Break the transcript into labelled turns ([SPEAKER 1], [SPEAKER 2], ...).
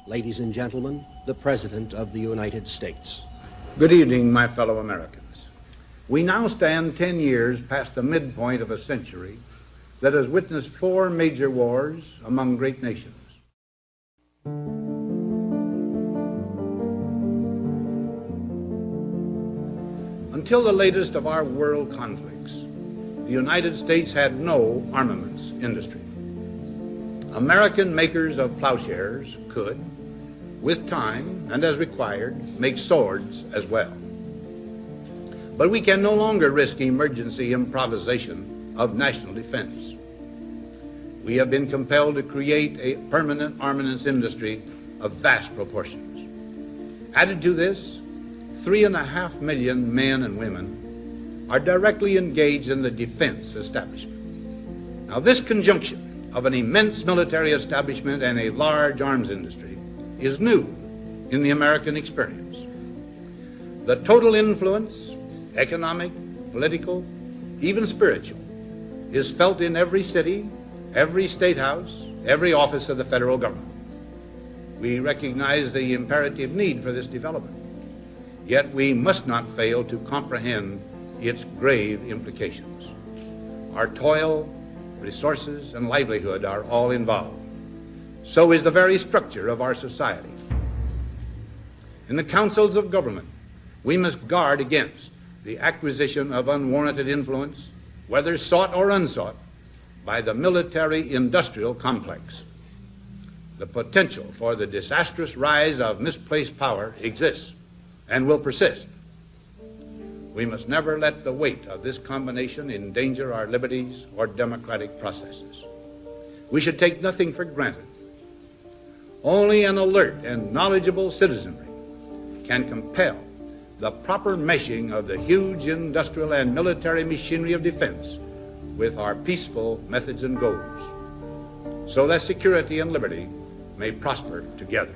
[SPEAKER 1] Ladies and gentlemen, the President of the United States.
[SPEAKER 2] Good evening, my fellow Americans. We now stand 10 years past the midpoint of a century that has witnessed 4 major wars among great nations. Until the latest of our world conflicts, the United States had no armaments industry. American makers of plowshares could, with time and as required, make swords as well. But we can no longer risk emergency improvisation of national defense. We have been compelled to create a permanent armaments industry of vast proportions. Added to this, 3.5 million men and women are directly engaged in the defense establishment. Now, this conjunction of an immense military establishment and a large arms industry is new in the American experience. The total influence, economic, political, even spiritual, is felt in every city, every state house, every office of the federal government. We recognize the imperative need for this development, yet we must not fail to comprehend its grave implications. Our toil, resources, and livelihood are all involved. So is the very structure of our society. In the councils of government, we must guard against the acquisition of unwarranted influence, whether sought or unsought, by the military-industrial complex. The potential for the disastrous rise of misplaced power exists and will persist. We must never let the weight of this combination endanger our liberties or democratic processes. We should take nothing for granted. Only an alert and knowledgeable citizenry can compel the proper meshing of the huge industrial and military machinery of defense with our peaceful methods and goals, so that security and liberty may prosper together.